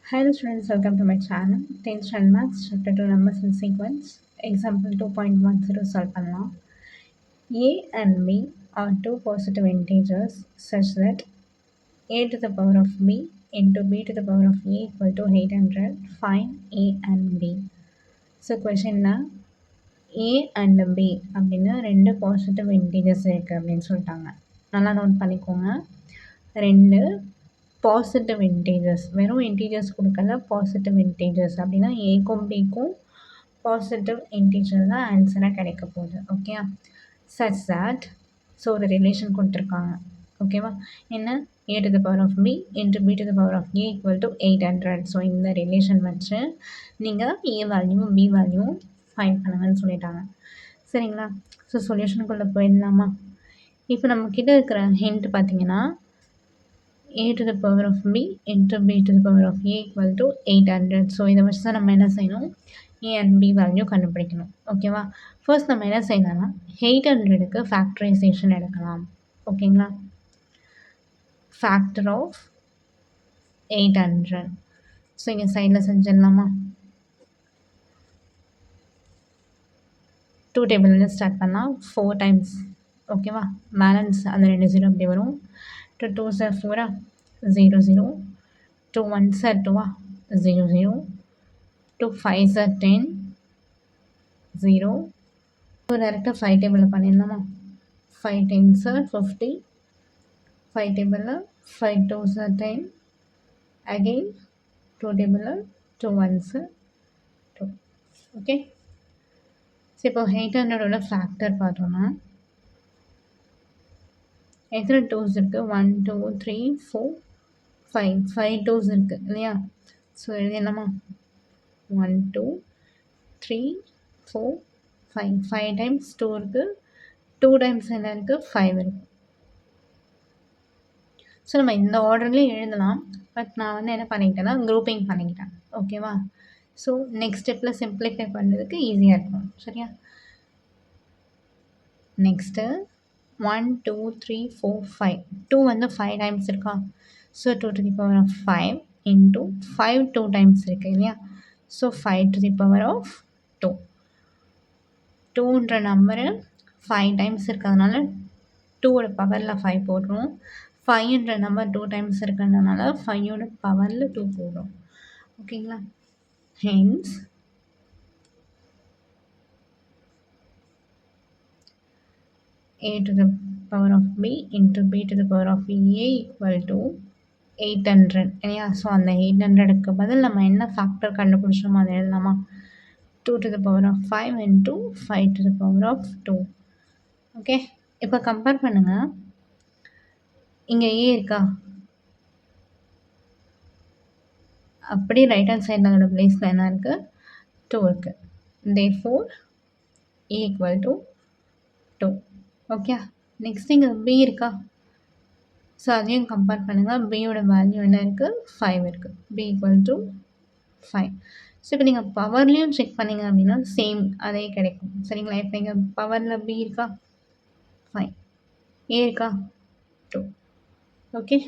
Hello students, welcome to my channel. 10th Standard Maths, Chapter 2 Numbers in Sequence. Example 2.10 solve பண்ணலாம். A and B are two positive integers such that a to the power of b into b to the power of a equal to 800. Find a and b. So question a and b அப்படின்னு ரெண்டு positive integers இருக்குது அப்படின்னு சொல்லிட்டாங்க. நல்லா note பண்ணிக்கோங்க. ரெண்டு positive integers, வெறும் integers கொடுக்கல, பாசிட்டிவ் இன்டீஜர்ஸ் அப்படின்னா ஏக்கும் பிக்கும் பாசிட்டிவ் இன்டீஜர் தான் ஆன்சராக கிடைக்க போகுது. ஓகே, சச் தட் ஸோ ஒரு ரிலேஷன் கொடுத்துருக்காங்க. ஓகேவா, என்ன a to the power of b into b to the power of a equal to 800. So இந்த ரிலேஷன் வச்சு நீங்கள் a வேல்யூவும் b வேல்யூவும் ஃபைண்ட் பண்ணுங்கன்னு சொல்லிட்டாங்க. சரிங்களா, ஸோ சொல்யூஷனுக்குள்ளே போயிடலாமா? இப்போ நம்மக்கிட்ட இருக்கிற ஹிண்ட் பார்த்தீங்கன்னா a to the power of b into b to the power of a equal to 800. So இதை வச்சு தான் நம்ம என்ன செய்யணும், a and b வேல்யூ கண்டுபிடிக்கணும். ஓகேவா, ஃபர்ஸ்ட் நம்ம என்ன செய்யலாம்னா 800க்கு ஃபேக்டரைசேஷன் எடுக்கலாம். ஓகேங்களா, ஃபேக்டர் ஆஃப் 800. ஸோ இங்கே சைடில் செஞ்சிடலாமா? 2 டேபிள்லேருந்து ஸ்டார்ட் பண்ணால் 4 டைம்ஸ். ஓகேவா, பேலன்ஸ் அந்த 2 0 அப்படி வரும். 2 2s are 4, 0 0, 2 1s are 2, 0 0, 2 5s are 10, 0. So டேரெக்டாக 5 டேபிளில் பண்ணிடலாமா? 5 10s are 50, 5 டேபிளில் 5 2s are 10, அகெயின் 2 டேபிளில் 2 1s 2. ஓகே, ஸோ இப்போ 800ஓட ஃபேக்டர் பார்த்தோன்னா எத்தனை டூஸ் இருக்குது? 1 2 3 4 5 5 டூஸ் இருக்குது இல்லையா? ஸோ எழுதிடலாமா? 1 2 3 4 5 5 டைம்ஸ் 2 இருக்குது, 2 டைம்ஸ் என்ன இருக்குது? 5 இருக்குது. ஸோ நம்ம இந்த ஆர்டர்லேயும் எழுதலாம், பட் நான் வந்து என்ன பண்ணிக்கிட்டேன்னா குரூப்பிங் பண்ணிக்கிட்டேன். ஓகேவா, ஸோ நெக்ஸ்ட் ஸ்டெப்பில் சிம்ப்ளிஃபை பண்ணுறதுக்கு ஈஸியாக இருக்கும். சரியா, நெக்ஸ்ட்டு 1 2 3 4 5 2 வந்து 5 டைம்ஸ் இருக்கா? So 2 to the power of 5 into 5 2 times இருக்குது இல்லையா? So 5 to the power of 2. 2ன்ற நம்பரு 5 டைம்ஸ் இருக்கிறதுனால 2ஓட பவரில் 5 போடுறோம். 5ன்ற நம்பர் 2 டைம்ஸ் இருக்கிறதுனால 5ஓட பவரில் 2 போடுறோம். ஓகேங்களா, hence a to the power of b into b to the power of a equal to 800 இல்லையா? ஸோ அந்த 800க்கு பதில் நம்ம என்ன ஃபேக்டர் கண்டுபிடிச்சோமோ அதை எழுதலாமா? 2 to the power of 5 into 5 to the power of 2. Okay, இப்போ கம்பேர் பண்ணுங்கள். இங்கே a இருக்கா? அப்படி ரைட் ஹேண்ட் சைடில் அதோட பிளேஸில் என்ன இருக்குது? 2 இருக்குது. therefore a equal to 2. Okay, next இங்கே b இருக்கா? ஸோ அதையும் கம்பேர் பண்ணுங்கள். பியோட வேல்யூ என்ன இருக்குது? 5 இருக்குது. b equal to 5. ஸோ இப்போ நீங்கள் பவர்லேயும் செக் பண்ணிங்க அப்படின்னா சேம் அதே கிடைக்கும். சரிங்களா, இப்போ இங்கே பவரில் b இருக்கா? 5, a இருக்கா? 2. ஓகே.